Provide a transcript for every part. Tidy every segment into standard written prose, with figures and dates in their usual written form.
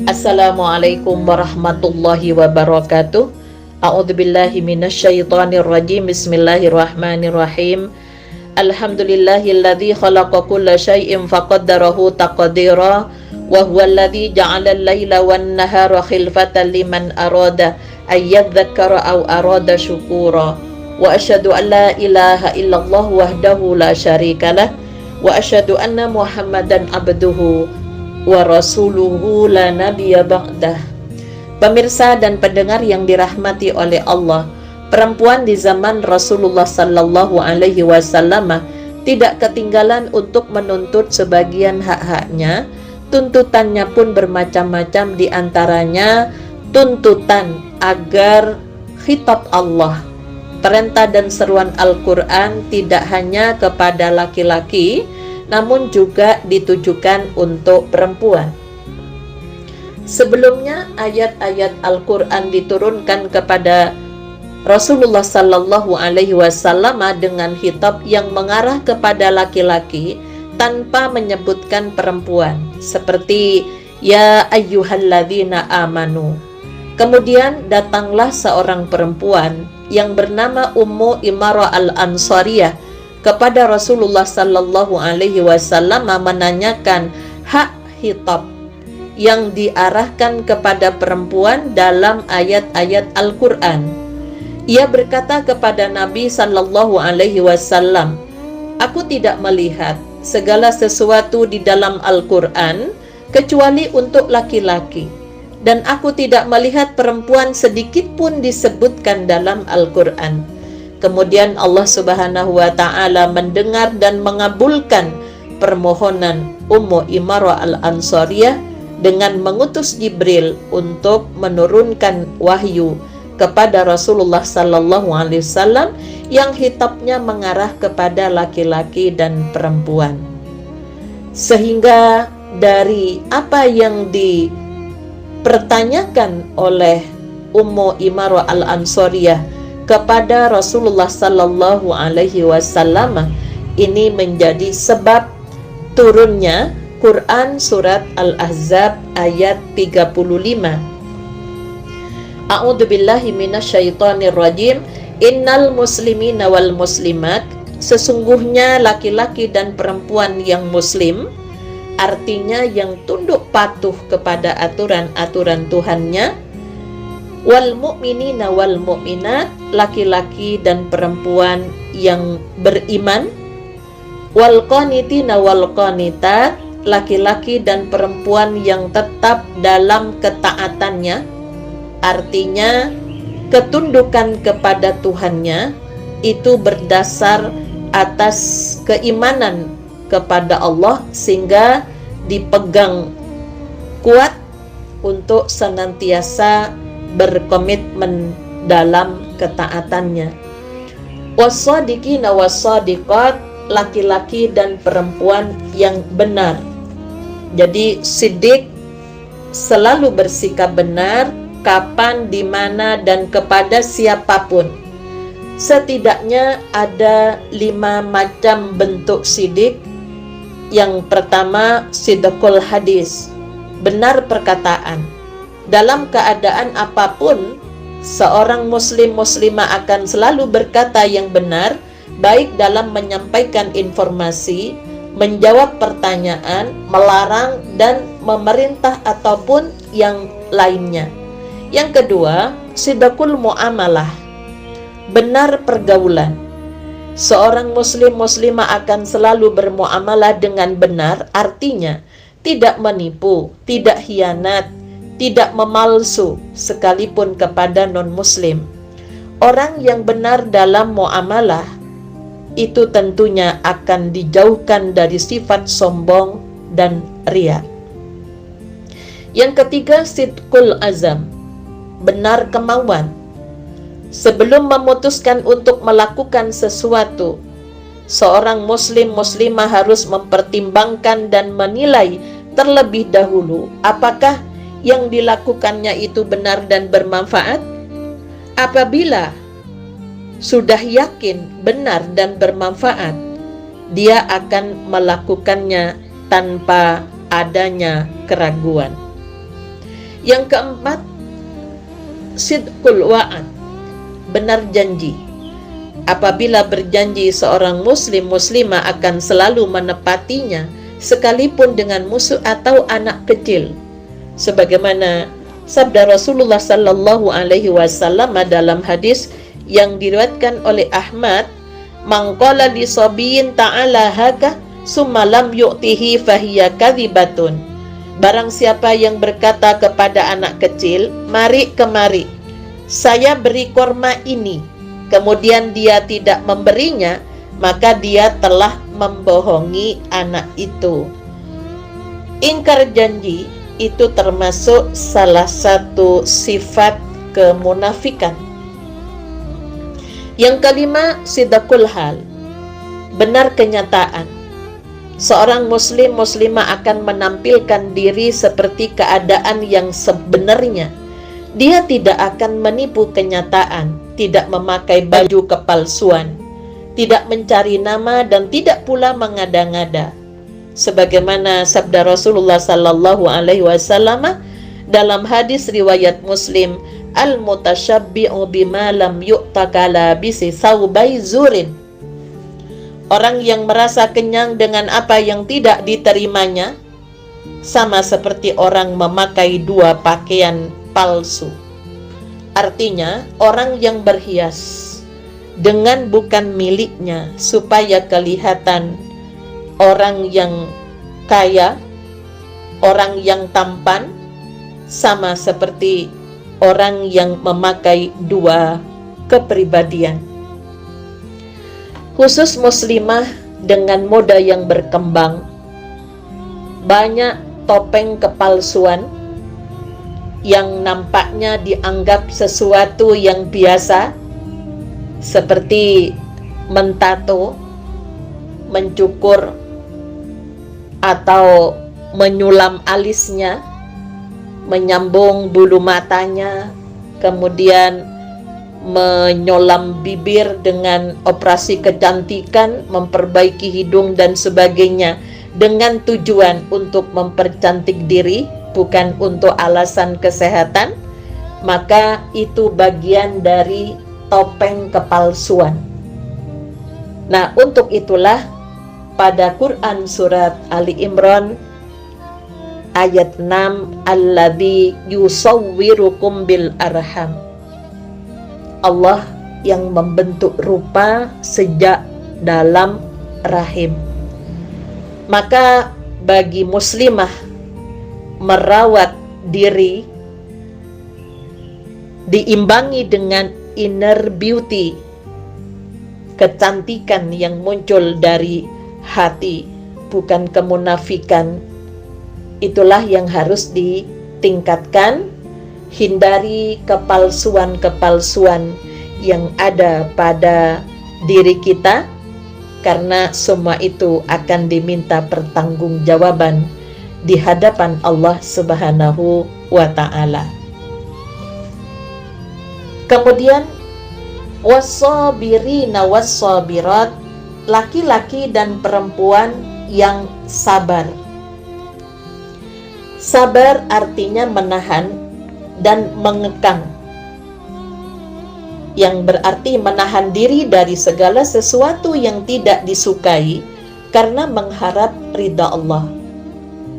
Assalamualaikum warahmatullahi wabarakatuh. A'udzubillahi minasyaitonir rajim. Bismillahirrahmanirrahim. Alhamdulillahilladzi khalaqa kulla syai'in faqaddarahu taqdira wa huwallazi ja'ala al-laila wan nahara khilfatan liman arada ayyadzakkara aw arada syukura. Wa asyhadu an la ilaha illallah wahdahu la syarikalah wa asyhadu anna Muhammadan abduhu wa rasuluhu la nabiyya ba'dah. Pemirsa dan pendengar yang dirahmati oleh Allah, perempuan di zaman Rasulullah sallallahu alaihi wasallam tidak ketinggalan untuk menuntut sebagian hak-haknya. Tuntutannya pun bermacam-macam, di antaranya tuntutan agar khitab Allah, perintah dan seruan Al-Quran tidak hanya kepada laki-laki, namun juga ditujukan untuk perempuan. Sebelumnya ayat-ayat Al-Quran diturunkan kepada Rasulullah sallallahu alaihi wasallam dengan khitab yang mengarah kepada laki-laki tanpa menyebutkan perempuan, seperti ya ayyuhalladzina amanu. Kemudian datanglah seorang perempuan yang bernama Ummu Imarah al-Ansariyah kepada Rasulullah sallallahu alaihi wasallam menanyakan hak khitab yang diarahkan kepada perempuan dalam ayat-ayat Al-Quran. Ia berkata kepada Nabi sallallahu alaihi wasallam, "Aku tidak melihat segala sesuatu di dalam Al-Quran kecuali untuk laki-laki, dan aku tidak melihat perempuan sedikit pun disebutkan dalam Al-Quran." Kemudian Allah Subhanahu wa Ta'ala mendengar dan mengabulkan permohonan Ummu Imarah al-Ansariyah dengan mengutus Jibril untuk menurunkan wahyu kepada Rasulullah sallallahu alaihi wasallam yang khitabnya mengarah kepada laki-laki dan perempuan. Sehingga dari apa yang dipertanyakan oleh Ummu Imarah al-Ansariyah kepada Rasulullah sallallahu alaihi wasallam ini menjadi sebab turunnya Quran surat Al-Ahzab ayat 35. A'udzubillahi minasyaitonir rajim. Innal muslimina wal muslimat, sesungguhnya laki-laki dan perempuan yang muslim, artinya yang tunduk patuh kepada aturan-aturan Tuhannya, wal mu'minina wal mu'minat, laki-laki dan perempuan yang beriman, wal qanitina wal qanitat, laki-laki dan perempuan yang tetap dalam ketaatannya, artinya ketundukan kepada Tuhannya itu berdasar atas keimanan kepada Allah, sehingga dipegang kuat untuk senantiasa berkomitmen dalam ketaatannya. Wassadiqina wassadiqat, laki-laki dan perempuan yang benar. Jadi siddiq selalu bersikap benar kapan, di mana, dan kepada siapapun. Setidaknya ada 5 macam bentuk siddiq. Yang pertama, sidqul hadis, benar perkataan. Dalam keadaan apapun, seorang muslim muslimah akan selalu berkata yang benar, baik dalam menyampaikan informasi, menjawab pertanyaan, melarang, dan memerintah ataupun yang lainnya. Yang kedua, sidqul muamalah, benar pergaulan. Seorang muslim muslimah akan selalu bermuamalah dengan benar, artinya tidak menipu, tidak khianat, tidak memalsu sekalipun kepada non-muslim. Orang yang benar dalam muamalah itu tentunya akan dijauhkan dari sifat sombong dan riya. Yang ketiga, sidqul azam, benar kemauan. Sebelum memutuskan untuk melakukan sesuatu, seorang muslim muslimah harus mempertimbangkan dan menilai terlebih dahulu apakah yang dilakukannya itu benar dan bermanfaat. Apabila sudah yakin benar dan bermanfaat, dia akan melakukannya tanpa adanya keraguan. Yang keempat, sidqul wa'ad, benar janji. Apabila berjanji seorang muslim muslimah akan selalu menepatinya, sekalipun dengan musuh atau anak kecil. Sebagaimana sabda Rasulullah sallallahu alaihi wasallam dalam hadis yang diriwayatkan oleh Ahmad, "Man qala li sabiyyin ta'ala haka summa lam yu'tihi fahiya kadhibatun." Barang siapa yang berkata kepada anak kecil, "Mari kemari, saya beri korma ini," kemudian dia tidak memberinya, maka dia telah membohongi anak itu. Ingkar janji itu termasuk salah satu sifat kemunafikan. Yang kelima, sidqul hal, benar kenyataan. Seorang muslim muslimah akan menampilkan diri seperti keadaan yang sebenarnya. Dia tidak akan menipu kenyataan, tidak memakai baju kepalsuan, tidak mencari nama, dan tidak pula mengada-ngada. Sebagaimana sabda Rasulullah sallallahu alaihi wasallam dalam hadis riwayat Muslim, "Al-mutasyabbi'u bima lam yu'takala bisi saubai zurin." Orang yang merasa kenyang dengan apa yang tidak diterimanya sama seperti orang memakai dua pakaian palsu. Artinya, orang yang berhias dengan bukan miliknya supaya kelihatan orang yang kaya, orang yang tampan, sama seperti orang yang memakai dua kepribadian. Khusus muslimah dengan moda yang berkembang, banyak topeng kepalsuan yang nampaknya dianggap sesuatu yang biasa, seperti mentato, mencukur, atau menyulam alisnya, menyambung bulu matanya, kemudian menyolam bibir dengan operasi kecantikan, memperbaiki hidung dan sebagainya, dengan tujuan untuk mempercantik diri, bukan untuk alasan kesehatan, maka itu bagian dari topeng kepalsuan. Nah, untuk itulah pada Quran surat Ali Imran ayat 6, "Alladzi yusawwirukum bil arham." Allah yang membentuk rupa sejak dalam rahim. Maka bagi muslimah merawat diri diimbangi dengan inner beauty, kecantikan yang muncul dari hati, bukan kemunafikan. Itulah yang harus ditingkatkan. Hindari kepalsuan-kepalsuan yang ada pada diri kita, karena semua itu akan diminta pertanggungjawaban di hadapan Allah Subhanahu wa Ta'ala. Kemudian was-sabirina was-sabirat, laki-laki dan perempuan yang sabar. Sabar artinya menahan dan mengekang, yang berarti menahan diri dari segala sesuatu yang tidak disukai karena mengharap ridha Allah.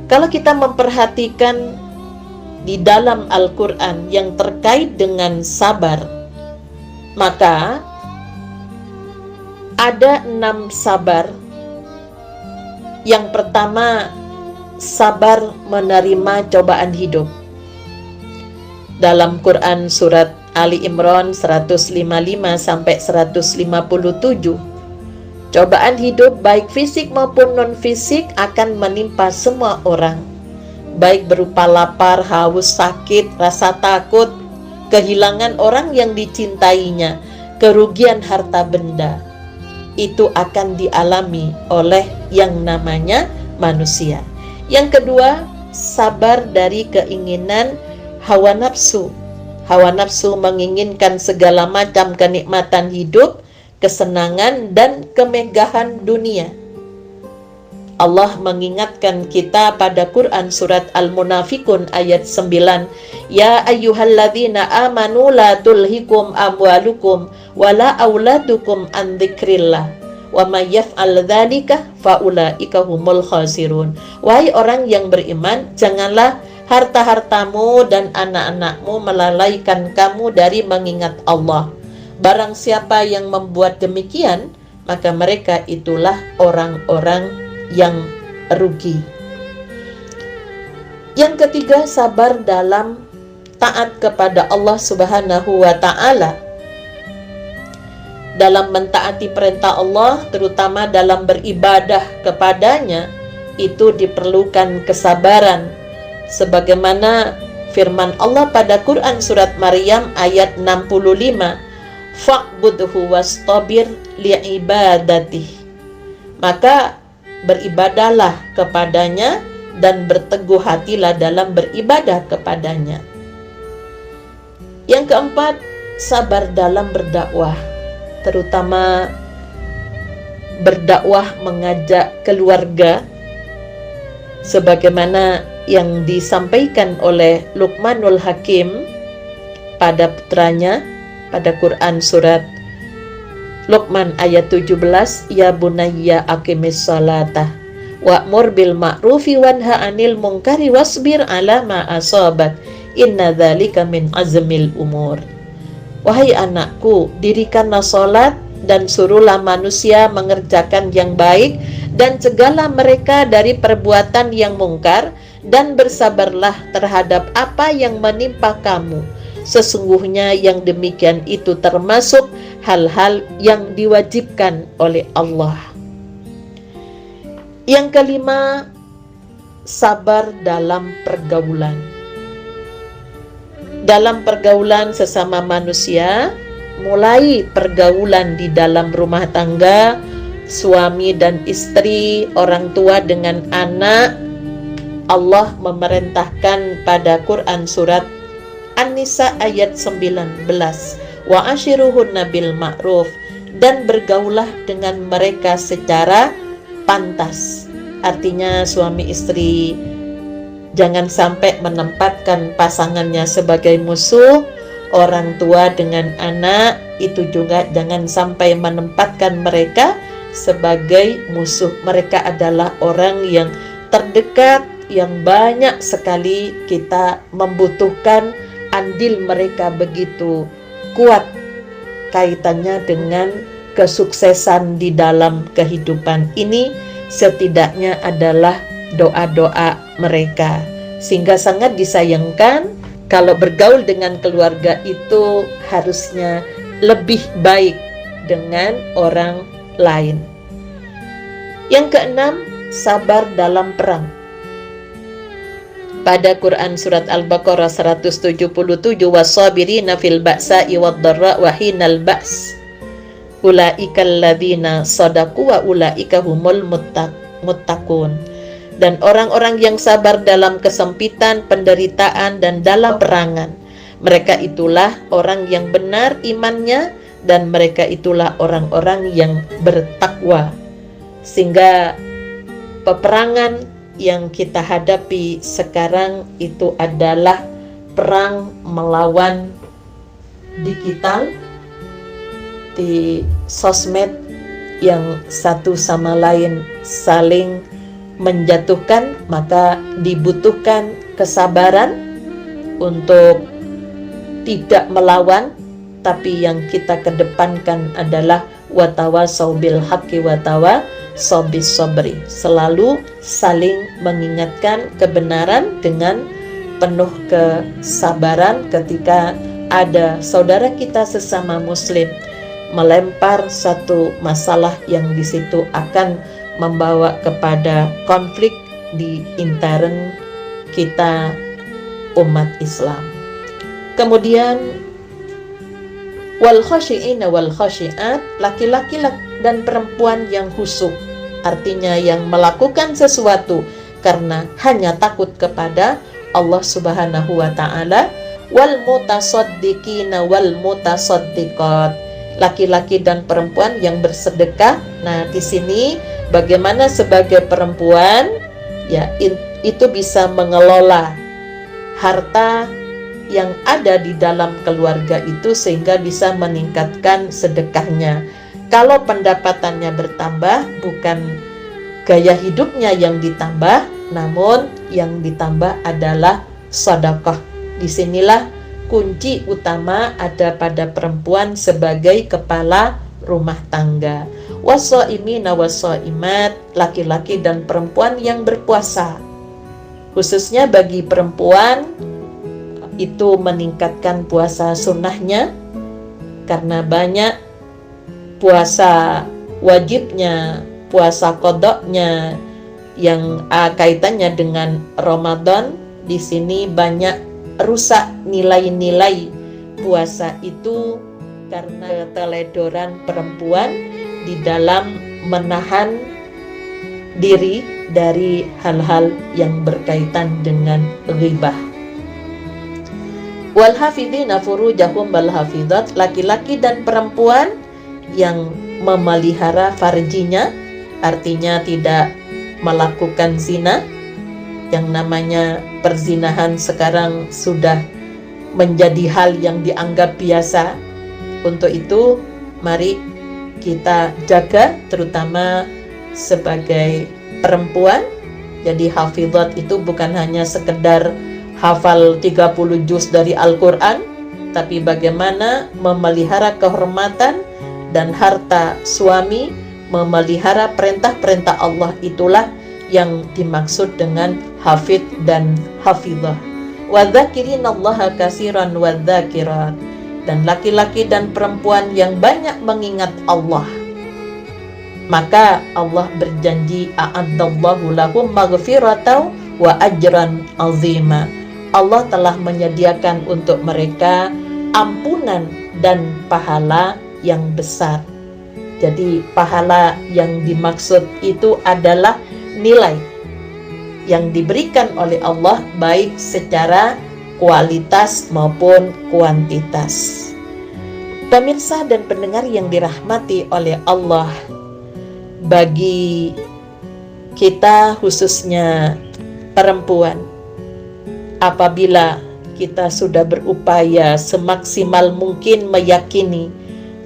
Kalau kita memperhatikan di dalam Al-Quran yang terkait dengan sabar, maka ada 6 sabar. Yang pertama, sabar menerima cobaan hidup. Dalam Quran surat Ali Imran 155 sampai 157, cobaan hidup baik fisik maupun non fisik akan menimpa semua orang, baik berupa lapar, haus, sakit, rasa takut, kehilangan orang yang dicintainya, kerugian harta benda. Itu akan dialami oleh yang namanya manusia. Yang kedua, sabar dari keinginan hawa nafsu. Hawa nafsu menginginkan segala macam kenikmatan hidup, kesenangan, dan kemegahan dunia. Allah mengingatkan kita pada Quran surat Al-Munafikun ayat 9. Ya ayyuhalladzina amanu la tulhikum amwalukum wala auladukum an dzikrillah wa may yaf'al dzalika faulaika humul khasirun. Wahai orang yang beriman, janganlah harta-hartamu dan anak-anakmu melalaikan kamu dari mengingat Allah. Barang siapa yang membuat demikian, maka mereka itulah orang-orang yang rugi. Yang ketiga, sabar dalam taat kepada Allah Subhanahu wa ta'ala. Dalam mentaati perintah Allah, terutama dalam beribadah kepadanya, itu diperlukan kesabaran. Sebagaimana firman Allah pada Quran surat Maryam ayat 65, fa'budhu wastabir li'ibadatih. Maka beribadahlah kepadanya dan berteguh hatilah dalam beribadah kepadanya. Yang keempat, sabar dalam berdakwah, terutama berdakwah mengajak keluarga, sebagaimana yang disampaikan oleh Luqmanul Hakim pada putranya pada Quran surat Luqman ayat 17, ya bunayya aqimis salata wa'mur bil ma'rufi wanha 'anil munkari wasbir 'ala ma asabak inna dzalika min azmil umur. Wahai anakku, dirikanlah salat dan suruhlah manusia mengerjakan yang baik dan cegahlah mereka dari perbuatan yang mungkar dan bersabarlah terhadap apa yang menimpa kamu. Sesungguhnya yang demikian itu termasuk hal-hal yang diwajibkan oleh Allah. Yang kelima, sabar dalam pergaulan. Dalam pergaulan sesama manusia, mulai pergaulan di dalam rumah tangga, suami dan istri, orang tua dengan anak, Allah memerintahkan pada Quran surat An-Nisa ayat 19, wa ashiruhunna bil ma'ruf, dan bergaulah dengan mereka secara pantas. Artinya suami istri jangan sampai menempatkan pasangannya sebagai musuh, orang tua dengan anak itu juga jangan sampai menempatkan mereka sebagai musuh. Mereka adalah orang yang terdekat, yang banyak sekali kita membutuhkan andil mereka begitu kuat kaitannya dengan kesuksesan di dalam kehidupan ini. Setidaknya adalah doa-doa mereka, sehingga sangat disayangkan kalau bergaul dengan keluarga itu harusnya lebih baik dengan orang lain. Yang keenam, sabar dalam perang. Pada Quran surat Al-Baqarah 177, wasabirina fil ba'sa'i wad-dharra wa hinal ba's ulaikal ladzina shadaqu wa ulaika humul muttaqun. Dan orang-orang yang sabar dalam kesempitan, penderitaan, dan dalam perangan, mereka itulah orang yang benar imannya, dan mereka itulah orang-orang yang bertakwa. Sehingga peperangan yang kita hadapi sekarang itu adalah perang melawan digital, di sosmed yang satu sama lain saling menjatuhkan. Maka dibutuhkan kesabaran untuk tidak melawan, tapi yang kita kedepankan adalah watawasau bil haqqi watawasau bis sabri, selalu saling mengingatkan kebenaran dengan penuh kesabaran. Ketika ada saudara kita sesama muslim melempar satu masalah yang di situ akan membawa kepada konflik di intern kita umat Islam. Kemudian wal khashi'ina wal khashi'at, laki-laki dan perempuan yang khusyuk, artinya yang melakukan sesuatu karena hanya takut kepada Allah Subhanahu wa ta'ala. Wal mutasaddiqina wal mutasaddiqat, laki-laki dan perempuan yang bersedekah. Nah, di sini bagaimana sebagai perempuan ya itu bisa mengelola harta yang ada di dalam keluarga itu sehingga bisa meningkatkan sedekahnya. Kalau pendapatannya bertambah, bukan gaya hidupnya yang ditambah, namun yang ditambah adalah sedekah. Disinilah kunci utama ada pada perempuan sebagai kepala rumah tangga. Wassaimina wassaimat, laki-laki dan perempuan yang berpuasa. Khususnya bagi perempuan itu meningkatkan puasa sunnahnya, karena banyak puasa wajibnya, puasa qadanya yang kaitannya dengan Ramadan. Di sini banyak rusak nilai-nilai puasa itu karena keteledoran perempuan di dalam menahan diri dari hal-hal yang berkaitan dengan ghibah. Wal hafidhina furujahum wal hafidhat, laki-laki dan perempuan yang memelihara farjinya, artinya tidak melakukan zina. Yang namanya perzinahan sekarang sudah menjadi hal yang dianggap biasa. Untuk itu mari kita jaga, terutama sebagai perempuan. Jadi hafidhat itu bukan hanya sekedar hafal 30 juz dari Al-Quran, tapi bagaimana memelihara kehormatan dan harta suami, memelihara perintah-perintah Allah, itulah yang dimaksud dengan hafid dan hafidhah. Wadzakirinallaha katsiran wadzakirat, dan laki-laki dan perempuan yang banyak mengingat Allah, maka Allah berjanji a'addallahu lahum maghfiratan wa ajran azima. Allah telah menyediakan untuk mereka ampunan dan pahala yang besar. Jadi pahala yang dimaksud itu adalah nilai yang diberikan oleh Allah, baik secara kualitas maupun kuantitas. Pemirsa dan pendengar yang dirahmati oleh Allah, bagi kita khususnya perempuan, apabila kita sudah berupaya semaksimal mungkin meyakini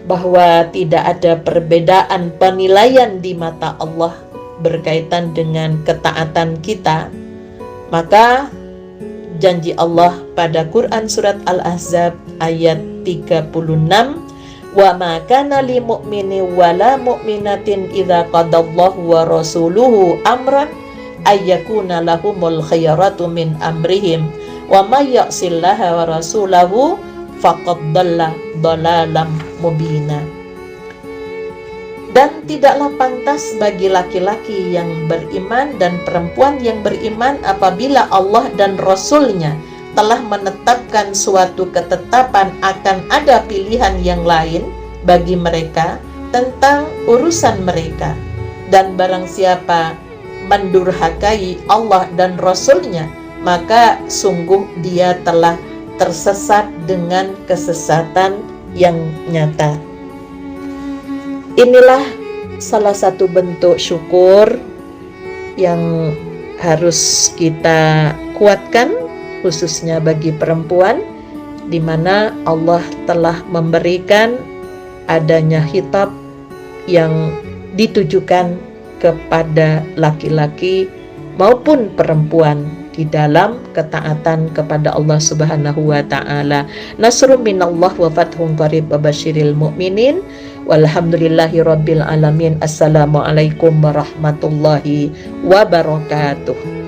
bahwa tidak ada perbedaan penilaian di mata Allah berkaitan dengan ketaatan kita, maka janji Allah pada Quran surat Al-Ahzab ayat 36, wa ma kana lil mu'mini wa la mu'minatin idza qadallahu wa rasuluhu amran ayyakuna lahumul khiyaratu min amrihim wa may ya'sillaha wa rasulahu faqad dhalla dhalalan mubina. Dan tidaklah pantas bagi laki-laki yang beriman dan perempuan yang beriman apabila Allah dan Rasul-Nya telah menetapkan suatu ketetapan akan ada pilihan yang lain bagi mereka tentang urusan mereka. Dan barang siapa mendurhakai Allah dan Rasul-Nya, maka sungguh dia telah tersesat dengan kesesatan yang nyata. Inilah salah satu bentuk syukur yang harus kita kuatkan, khususnya bagi perempuan, di mana Allah telah memberikan adanya khitab yang ditujukan kepada laki-laki maupun perempuan di dalam ketaatan kepada Allah Subhanahu wa taala. Nasrun minallah wa fathun qarib wa basyiril mu'minin. Walhamdulillahi rabbil alamin. Assalamualaikum warahmatullahi wabarakatuh.